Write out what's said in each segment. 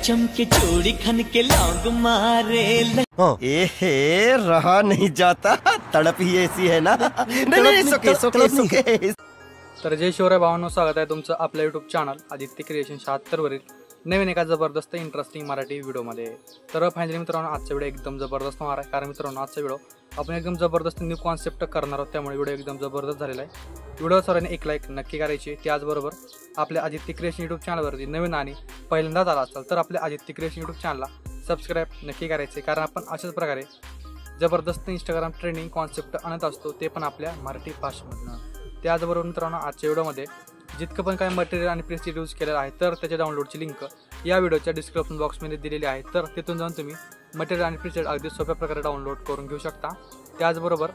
चमके चोरी खन के लौंग मारे रहा नहीं जाता, तड़प ही ऐसी है ना। नहीं, सोके। तर जय शिवराय भावांनो, स्वागत आहे तुमचं आपल्या यूट्यूब चॅनल आदित्य क्रिएशन 76 वरील नवीन एका जबरदस्त इंटरेस्टिंग मराठी व्हिडिओमध्ये। तर फायनली मित्रांनो, आजचा व्हिडिओ एकदम जबरदस्त होणार आहे, कारण मित्रांनो आजचा व्हिडिओ आपण एकदम जबरदस्त न्यू कॉन्सेप्ट करणार आहोत, त्यामुळे व्हिडिओ एकदम जबरदस्त झालेला आहे। व्हिडिओ सर्वांनी एक लाईक नक्की करायची। त्याचबरोबर आपल्या आदित्य क्रिएशन यूट्यूब चॅनलवरती नवीन आणि पहिल्यांदाच आला असाल तर आपल्या आदित्य क्रिएशन यूट्यूब चॅनलला सबस्क्राईब नक्की करायचे, कारण आपण अशाच प्रकारे जबरदस्त इंस्टाग्राम ट्रेंडिंग कॉन्सेप्ट आणत असतो, ते पण आपल्या मराठी भाषेमधून। त्याचबरोबर मित्रांनो, आजच्या व्हिडिओमध्ये जितकं पण काही मटेरियल आणि प्रेसेट यूज केलेलं आहे तर त्याच्या डाउनलोडची लिंक या व्हिडिओच्या डिस्क्रिप्शन बॉक्समध्ये दिलेली आहे, तर तिथून जाऊन तुम्ही मटेरियल आणि प्रेसेट अगदी सोप्या प्रकारे डाउनलोड करून घेऊ शकता। त्याचबरोबर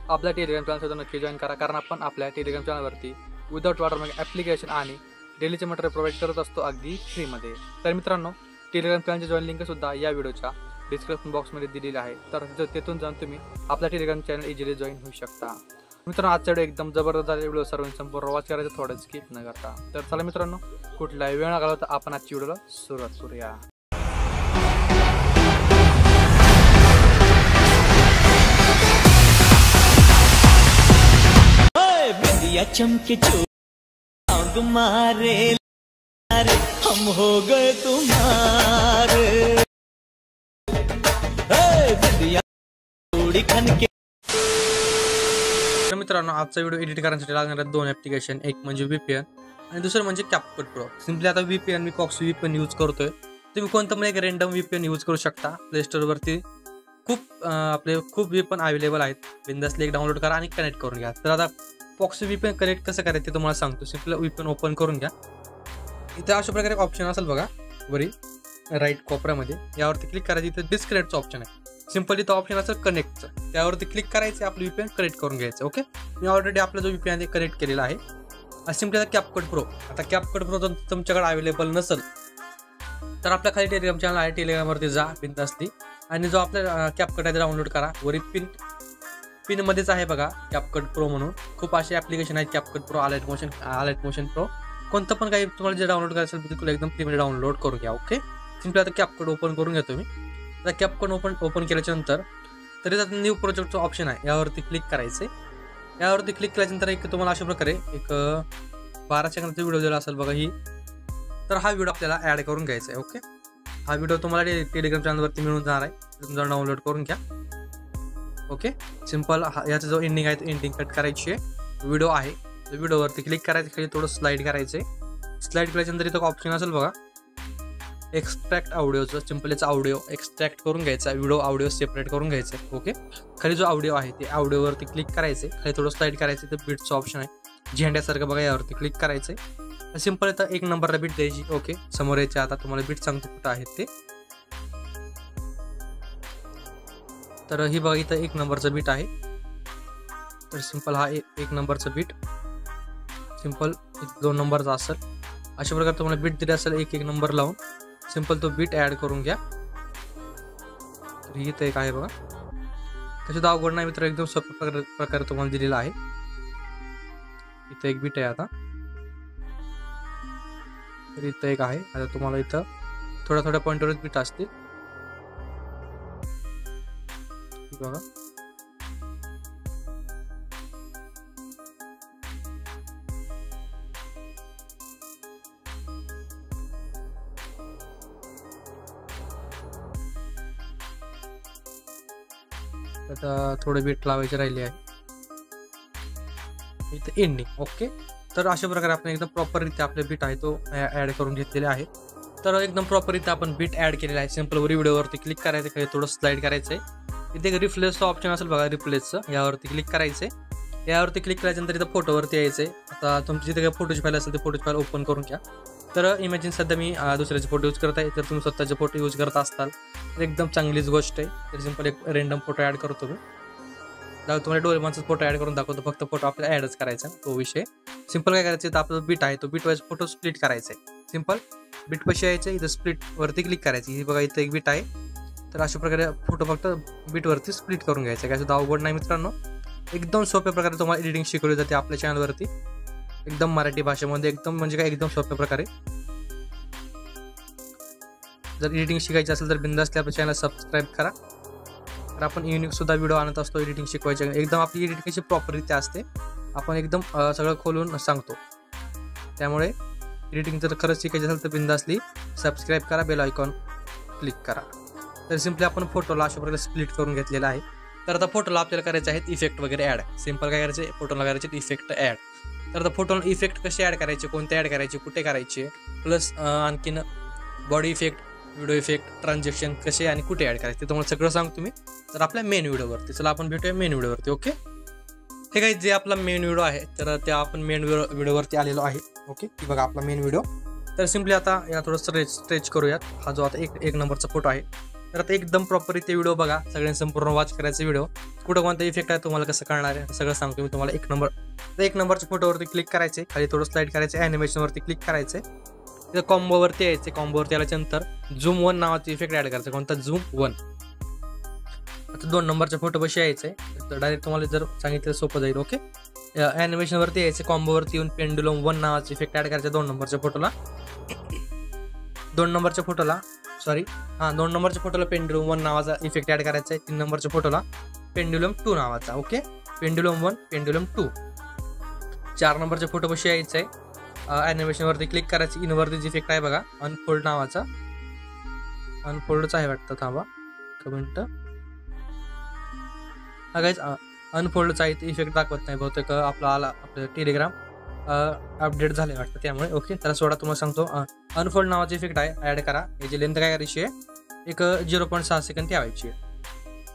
आपल्या टेलिग्राम चॅनलसुद्धा नक्की जॉईन करा, कारण आपण आपल्या टेलिग्राम चॅनलवरती विदाउट वॉटरमार्क ॲप्लिकेशन आणि डेलीचे मटेरियल प्रोव्हाइड करत असतो अगदी फ्रीमध्ये। तर मित्रांनो, टेलिग्राम चॅनलची जॉईन लिंकसुद्धा या व्हिडिओच्या डिस्क्रिप्शन बॉक्समध्ये दिलेली आहे, तर तिथून जाऊन तुम्ही आपल्या टेलिग्राम चॅनल इझिली जॉईन होऊ शकता। मित्रांनो, आजचा व्हिडिओ एकदम जबरदस्त झालेला, व्हिडिओ सर्वांनी संपूर्ण वॉच करायचं, थोडं स्किप न करता। तर चला मित्रांनो, कुठलाही वेळ न घालवता आपण आजची व्हिडिओला सुरुवात करूया। बिंदिया चमके चोरी मारे हम हो गए तुम्हारे, बिंदिया चोरी खन के। तर मित्रांनो, आजचा व्हिडिओ एडिट करण्यासाठी लागणारे दोन ॲप्लिकेशन, एक म्हणजे VPN आणि दुसरं म्हणजे CapCut Pro। सिम्पली आता VPN मी Cox VPN यूज करतोय, तुम्ही कोणतं पण एक रँडम VPN यूज करू शकता। प्ले स्टोरवरती खूप VPN अवेलेबल आहेत, बिंदासली एक डाउनलोड करा आणि कनेक्ट करून घ्या। तर आता Cox VPN कनेक्ट कसं करायचं ते तुम्हाला सांगतो। सिम्पली VPN ओपन करून घ्या, इथे अशा प्रकारे ऑप्शन असेल बघा वरी राईट कोपऱ्यामध्ये, यावरती क्लिक करायचं, इथे डिस्कनेक्टचं ऑप्शन आहे। सिंपली तो ऑप्शन असेल कनेक्टचं, त्यावरती क्लिक करायचं, आपलं VPN कनेक्ट करून घ्यायचं। ओके, मी ऑलरेडी आपला जो VPN आहे कनेक्ट केलेला आहे। सिंपली आता CapCut Pro, आता CapCut Pro जर तुमच्याकडे अवेलेबल नसेल तर आपल्या खाली टेलिग्राम चॅनल आहे, टेलिग्रामवरती जा बिंदासली आणि जो आपला CapCut आहे डाउनलोड करा। वरी पिनमध्येच आहे बघा CapCut Pro म्हणून, खूप असे ॲप्लिकेशन आहेत, CapCut Pro, Light Motion Pro, कोणतं पण काही तुम्हाला जे डाउनलोड करायचं असेल बिलकुल एकदम फ्रीमध्ये डाउनलोड करून घ्या। ओके, सिंपली आता CapCut ओपन करून घेतो मी। आता CapCut ओपन केल्याच्या नंतर तरी आता न्यू प्रोजेक्टचं ऑप्शन आहे, यावरती क्लिक करायचे। यावरती क्लिक केल्याच्यानंतर एक तुम्हाला अशा प्रकारे एक 12 सेकंदाचा व्हिडिओ दिला असेल बघा ही, तर हा व्हिडिओ आपल्याला ॲड करून घ्यायचा आहे। ओके, हा व्हिडिओ तुम्हाला टेलिग्राम चॅनलवरती मिळून जाणार आहे, तिथून जाऊन डाउनलोड करून घ्या। ओके, सिंपल याचा जो एंडिंग आहे एंडिंग कट करायची आहे, व्हिडिओ आहे व्हिडिओवरती क्लिक करायचं, खाली थोडं स्लाईड करायचं आहे। स्लाईड केल्याच्यानंतर इथं ऑप्शन असेल बघा एक्स्ट्रॅक्ट ऑडिओचं, सिंपल याचा ऑडिओ एक्स्ट्रॅक्ट करून घ्यायचा, व्हिडिओ ऑडिओ सेपरेट करून घ्यायचं आहे। ओके, खाली जो ऑडिओ आहे ते ऑडिओवरती क्लिक करायचे, खाली थोडं स्लाईड करायचं, तर बीटचं ऑप्शन आहे झेंड्यासारखं बघा, यावरती क्लिक करायचं। सिंपल इथं 1 नंबरला बीट द्यायची। ओके, समोर यायचे, आता तुम्हाला बीट सांगतो कुठं आहेत ते, तर ही बघा इथं 1 नंबरचं बीट आहे, तर सिंपल हा 1 नंबरचं बीट, सिंपल 2 नंबरचा असेल, अशा प्रकारे तुम्हाला बीट दिले असेल 1 नंबर लावून, सिंपल तो बीट ॲड करून घ्या। तर इथं एक आहे बघा, त्याच्यात अवघड नाही मित्र, एकदम सोप्या प्रकारे तुम्हाला दिलेला आहे। इथं एक बीट आहे आता, तर इथं एक आहे, आता तुम्हाला इथं थोड्या पॉईंटवरच बीट असतील बघा। आता थोडे बीट लावायचे राहिले आहे, इथं एंडिंग। ओके, तर अशा प्रकारे आपण एकदम प्रॉपररित्या आपले बीट आहे तो ॲड करून घेतलेले आहे। तर एकदम प्रॉपररित्या आपण बीट ॲड केलेला आहे। सिंपल व्हिडिओवरती क्लिक करायचं, खाली थोडं स्लाईड करायचं आहे, इथे रिप्लेसचं ऑप्शन असेल बघा रिप्लेसचं, यावरती क्लिक करायचं। यावरती क्लिक केल्यानंतर इथं फोटोवरती यायचं आहे। आता तुमची जिथे काही फोटोची फाईल असेल ते फोटोची फाईल ओपन करून घ्या। तर इमॅजिन सध्या मी दुसऱ्याचे फोटो यूज करत आहे, तर तुम्ही स्वतःचे फोटो यूज करत असताल तर एकदम चांगलीच गोष्ट आहे। तर सिंपल एक रँडम फोटो ॲड करतो मी, तुम्हाला डोरेमॉनचा फोटो ॲड करून दाखवतो, फक्त फोटो आपल्याला ॲडच करायचा तो विषय। सिंपल काय करायचं, तर आपलं बीट आहे तो बीट वाईज फोटो स्प्लिट करायचा आहे। सिंपल बीट पशी यायचं, इथं स्प्लिटवरती क्लिक करायची, ही बघा इथं एक बीट आहे, तर अशा प्रकारे फोटो फक्त बीटवरती स्प्लिट करून घ्यायचा। काय सुद्धा अवघड नाही मित्रांनो, एकदम सोप्या प्रकारे तुम्हाला एडिटिंग शिकवली जाते आपल्या चॅनलवरती, एकदम मराठी भाषेमध्ये, एकदम म्हणजे काय एकदम सोप्या प्रकारे। जर एडिटिंग शिकायची असेल तर बिंदासली आपल्या चॅनल सबस्क्राईब करा. तर आपण युनिक सुद्धा व्हिडिओ आणत असतो एडिटिंग शिकवायचे. एकदम आपली एडिटिंग कशी प्रॉपररित्या असते, आपण एकदम सगळं खोलून सांगतो. त्यामुळे एडिटिंग जर खरंच शिकायची असेल तर बिंदासली सबस्क्राईब करा, बेल आयकॉन क्लिक करा. तर सिम्पली आपण फोटोला अशा प्रकारे स्प्लिट करून घेतलेला आहे. तर आता फोटोला आपल्याला करायचे आहेत इफेक्ट वगैरे ॲड. सिम्पल काय करायचे, फोटोला करायचे इफेक्ट ॲड. तर आता फोटोला इफेक्ट कसे ॲड करायचे, कोणते ॲड करायचे, कुठे करायचे, प्लस आणखीन body effect, video effect, transaction कसे आणि कुठे ॲड करायचे ते तुम्हाला सगळं सांगतो मी. तर आपल्या मेन व्हिडिओवरती चला आपण भेटूया मेन व्हिडिओवरती. ओके, हे काही जे आपला मेन व्हिडिओ आहे तर त्या आपण मेन व्हिडिओवरती आलेलो आहे. ओके, की बघा आपला मेन व्हिडिओ. तर सिम्पली आता या थोडं स्ट्रेच करूयात. हा जो आता एक नंबरचा फोटो आहे. तर आता एकदम प्रॉपर इथे व्हिडिओ बघा, सगळ्यांनी संपूर्ण वॉच करायचा व्हिडिओ. कुठं कोणता इफेक्ट आहे तुम्हाला कसं कळणार आहे सगळं सांगतो मी तुम्हाला. एक नंबरच्या फोटोवरती क्लिक करायचे, खाली थोडं स्लाइड करायचे, ॲनिमेशनवरती क्लिक करायचे, तिथं कॉम्बोवरती यायचे. कॉम्बोवरती आल्याच्या नंतर झूम 1 नावाचा इफेक्ट ॲड करायचा. कोणता, झूम 1. आता 2 नंबरच्या फोटो बशी यायचे. तर डायरेक्ट तुम्हाला जर सांगितलं सोपं जाईल. ओके, ॲनिमेशनवरती यायचे, कॉम्बोवरती येऊन पेंडुलम 1 नावाचा इफेक्ट ॲड करायचा 2 नंबरच्या फोटोला. 2 नंबरच्या फोटोला पेंडुलम 1 नावाचा इफेक्ट ॲड करायचा आहे. 3 नंबरच्या फोटोला पेंडुलम 2 नावाचा. Okay, pendulum 1, pendulum 2. 4 नंबरच्या फोटो बशी यायचं आहे. ॲनिमेशनवरती क्लिक करायची, इनवरती जी इफेक्ट आहे बघा अनफोल्ड नावाचा. अनफोल्डच आहे वाटतं, थांबा कमेंट. हा गाईज अनफोल्डचा आहे, इफेक्ट दाखवत नाही बहुतेक. आपलं टेलिग्राम अपडेट झाले वाटतं त्यामुळे. ओके, त्याला सोडा, तुम्हाला सांगतो. अनफोल्ड नावाचा इफेक्ट आहे, ॲड करा. याची लेंथ काय करायची आहे, एक 0.6 सेकंद ठेवायची आहे.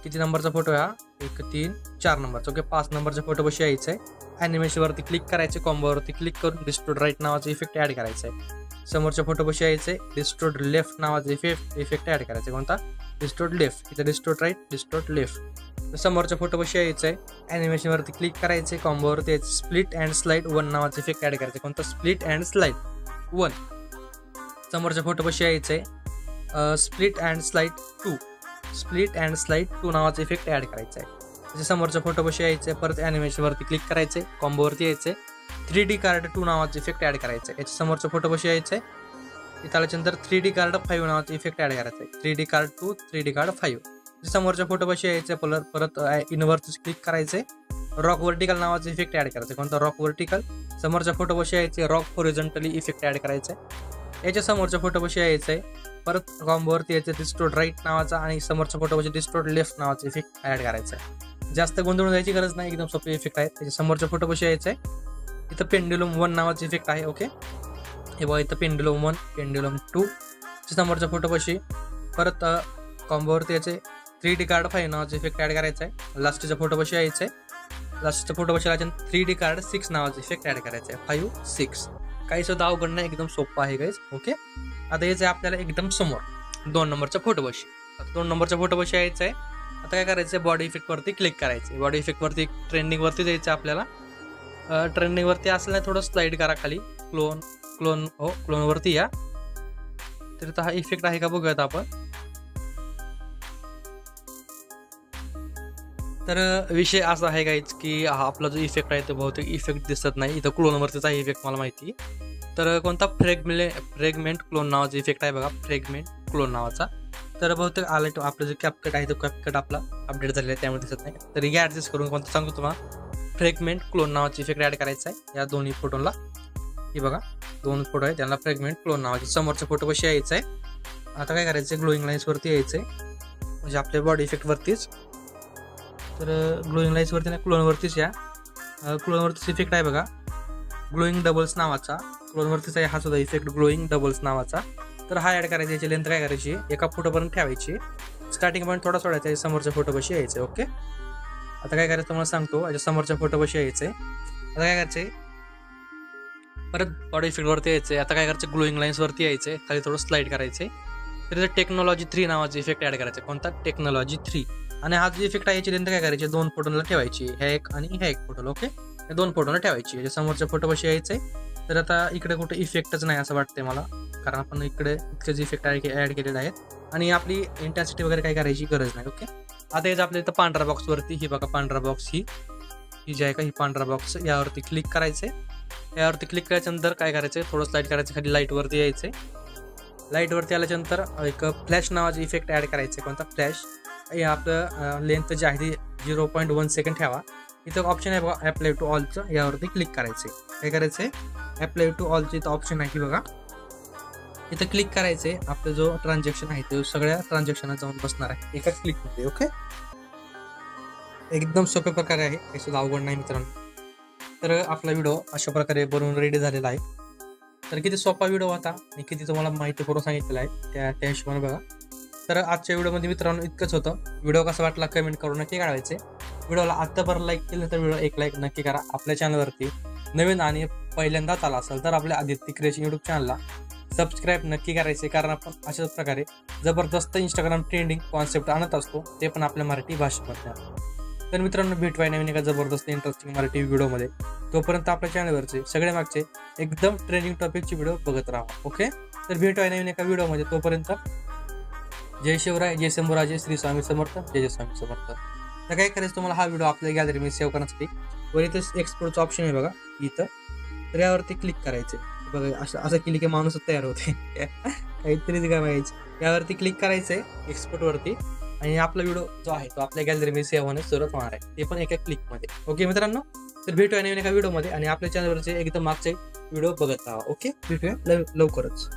किती नंबरचा फोटो आहे हा, 1, 3, 4 नंबरचा. ओके, 5 नंबरच्या फोटो बशी यायचं आहे. ॲनिमेशनवरती क्लिक करायचे, कॉम्बोवरती क्लिक करून डिस्टोर्ड राईट नावाचा इफेक्ट ॲड करायचा आहे. समोरच्या फोटो बशी यायचे, डिस्टोर्ड लेफ्ट नावाचा इफेक्ट ॲड करायचा. कोणता, डिस्टोर्ड लेफ्ट. इथे डिस्टोर्ड राईट, डिस्टोर्ड लेफ्ट. समोरच्या फोटो बशी यायचं आहे. ॲनिमेशनवरती क्लिक करायचे, कॉम्बोवरती यायचं, स्प्लिट अँड स्लाइड 1 नावाचा इफेक्ट ॲड करायचा. कोणता, स्प्लिट अँड स्लाइड 1. समोरच्या फोटो बशी यायचं आहे. Split and slide 2. Split and slide 2 नावाचा इफेक्ट ॲड करायचा आहे. त्याच्या समोरच्या फोटो बशी यायचं आहे. परत ॲनिमेशनवरती क्लिक करायचे, कॉम्बोवरती यायचे, 3D कार्ड 2 नावाचा इफेक्ट ॲड करायचा आहे. याच्या समोरच्या फोटो बशी यायचं आहे. इथं आल्याच्यानंतर 3D कार्ड 5 नावाचा इफेक्ट ॲड करायचा आहे. 3D card 2, 3D card 5. समोरच्या फोटो बशी यायचे, परत इनवरती क्लिक करायचे, रॉक व्हर्टिकल नावाचा इफेक्ट ॲड करायचा. कोणता, रॉक व्हर्टिकल. समोरच्या फोटो बशी यायचे, रॉक हॉरिझॉन्टली इफेक्ट ॲड करायचा आहे. याच्या समोरच्या फोटो बशी यायचं आहे. परत कॉम्बोवरती यायचं डिस्टोर्ड राईट नावाचा आणि समोरच्या फोटो बशी डिस्टोर्ड लेफ्ट नावाचा इफेक्ट ॲड करायचा आहे. जास्त गोंधळून जायची गरज नाही, एकदम सोपे इफेक्ट आहेत. त्याच्या समोरच्या फोटो बशी यायचं आहे. इथं पेंडुलम 1 नावाचा इफेक्ट आहे. ओके, हे बघा इथं पेंडुलम 1, पेंडुलम 2. समोरच्या फोटो बशी परत कॉम्बोवरती यायचे, 3D कार्ड 5 नावाचा इफेक्ट ॲड करायचा आहे. लास्टच्या फोटो बशी यायचं आहे. लास्टच्या फोटो बशी यायच्या 3D कार्ड 6 नावाचा इफेक्ट ॲड करायचा आहे. 5, 6. काही सुद्धा अवघड नाही, एकदम सोपं आहे गाईज. ओके, आता यायचं आहे आपल्याला एकदम समोर 2 नंबरच्या फोटो बशी. आता 2 नंबरच्या फोटो बशी यायचं आहे. आता काय करायचं आहे, बॉडी इफेक्टवरती क्लिक करायचे. बॉडी इफेक्टवरती ट्रेंडिंगवरती जायचं आपल्याला. ट्रेंडिंगवरती असलं नाही, थोडं स्लाइड करा खाली, क्लोनवरती या. तर इथं हा इफेक्ट आहे का बघूयात आपण. तर विषय असा आहे गाईज की हा आपला जो इफेक्ट आहे तो बहुतेक इफेक्ट दिसत नाही. इथं क्लोनवरतीचा इफेक्ट मला माहिती. तर कोणता, फ्रेगमेंट क्लोन नावाचा इफेक्ट आहे बघा, फ्रेगमेंट क्लोन नावाचा. तर बहुतेक आलं आपलं जे कॅपकट आहे तो कॅपकट आपला अपडेट झालेला आहे त्यामुळे दिसत नाही. तर हे ॲडजस्ट करून कोणतं सांगतो तुम्हाला, फ्रेगमेंट क्लोन नावाचा इफेक्ट ॲड करायचा आहे या दोन्ही फोटोला. हे बघा 2 फोटो आहे, त्यांना फ्रेगमेंट क्लोन नावाचे. समोरच्या फोटो कशी यायचं आहे. आता काय करायचं, ग्लोईंग लाईन्सवरती यायचं आहे, म्हणजे आपल्या बॉडी इफेक्टवरतीच. तर ग्लोईंग लाईन्सवरती नाही, क्लोनवरतीच या. क्लोनवरतीच इफेक्ट आहे बघा, ग्लोईंग डबल्स नावाचा. क्लोनवरतीच आहे हा सुद्धा इफेक्ट, ग्लोईंग डबल्स नावाचा. तर हा ॲड करायचा. याची लेंथ काय करायची, एका फोटोपर्यंत ठेवायची. स्टार्टिंग पॉईंट थोडा सोडायचा आहे, समोरच्या फोटो बशी यायचं. ओके, आता काय करायचं तुम्हाला सांगतो. याच्या समोरच्या फोटो बशी यायचं आहे. आता काय करायचं, परत बॉडी इफेक्टवरती यायचं. आता काय करायचं, ग्लोईंग लाईन्सवरती यायचं, खाली थोडं स्लाइड करायचं. तर टेक्नॉलॉजी 3 नावाचा इफेक्ट ॲड करायचा. कोणता, टेक्नॉलॉजी 3. आणि हा जो इफेक्ट आहे याची लेंथ काय करायची, 2 फोटोला ठेवायची. ह्या एक आणि ह्या एक फोटोला. ओके, या 2 फोटोला ठेवायची. याच्या समोरच्या फोटो बशी यायचं. तर आता इकडे कुठे इफेक्टच नाही असं वाटतंय मला, कारण आपण इकडे इतकेच इफेक्ट ॲड केलेले आहेत आणि आपली इंटेन्सिटी वगैरे काय करायची गरज नाही. ओके, आता याचं आपल्या इथं पांढरा बॉक्सवरती, ही बघा पांढरा बॉक्स, ही जी आहे का, ही पांढरा बॉक्स, यावरती क्लिक करायचं. यावरती क्लिक करायच्यानंतर काय करायचं, थोडं स्लाइड करायचं, खाली लाईटवरती यायचं. लाईटवरती आल्याच्यानंतर एक फ्लॅश नावाचा इफेक्ट ॲड करायचा. कोणता फ्लॅश, हे आपलं लेंथ जी आहे ती 0.1 सेकंड ठेवा. इथं ऑप्शन आहे बघा अप्लाय टू ऑलचं, यावरती क्लिक करायचं आहे. काय करायचं आहे, अप्लाय टू ऑलचं इथं ऑप्शन आहे की बघा, इथं क्लिक करायचं आहे. आपलं जो ट्रान्झॅक्शन आहे ते सगळ्या ट्रान्झॅक्शनला जाऊन बसणार आहे एका क्लिकमध्ये. ओके, एकदम सोप्या प्रकारे आहे, काही सुद्धा अवघड नाही मित्रांनो. तर आपला व्हिडिओ अशा प्रकारे बनवून रेडी झालेला आहे. तर किती सोपा व्हिडिओ होता आणि किती तुम्हाला माहिती करून सांगितलेलं आहे त्या हिशोबाने बघा. तर आजच्या व्हिडिओमध्ये मित्रांनो इतकंच होतं. व्हिडिओ कसा वाटला कमेंट करून नक्की काढायचे. व्हिडिओला आत्तापर्यंत लाईक केलं तर व्हिडिओ एक लाईक नक्की करा. आपल्या चॅनलवरती नवीन आणि पहिल्यांदाच आला असेल तर आपल्या आदित्य क्रिएशन यूट्यूब चॅनलला सबस्क्राईब नक्की करायचे, कारण आपण अशाच प्रकारे जबरदस्त इंस्टाग्राम ट्रेंडिंग कॉन्सेप्ट आणत असतो, ते पण आपल्या मराठी भाषेमध्ये. तर मित्रांनो भेटूया नवीन एका जबरदस्त इंटरेस्टिंग मराठी व्हिडिओमध्ये. तोपर्यंत आपल्या चॅनलवरचे सगळे मागचे एकदम ट्रेंडिंग टॉपिकचे व्हिडिओ बघत राहा. ओके, तर भेटूया नवीन एका व्हिडिओमध्ये. तोपर्यंत जय शिवराय, जय शंभूराजे, श्री स्वामी समर्थ, जय जय स्वामी समर्थ. तर काय करायचं तुम्हाला, हा व्हिडिओ आपल्या गॅलरीमध्ये सेव्ह करण्यासाठी वर इथं एक्सपोर्टचं ऑप्शन आहे बघा इथं, तर यावरती क्लिक करायचे बघा. असं केली की माणूसच तयार होते काहीतरी काय माहिती. यावरती क्लिक करायचंय एक्सपोर्टवरती आणि आपला व्हिडिओ जो आहे तो आपल्या गॅलरीमध्ये सेव्ह होण्यास सुरुवात होणार आहे, ते पण एका क्लिकमध्ये. ओके मित्रांनो, तर भेटूया नवीन एका व्हिडिओमध्ये आणि आपल्या चॅनलवरचे एकदम मागचे व्हिडिओ बघत राहा. ओके, भेटूया लवकरच.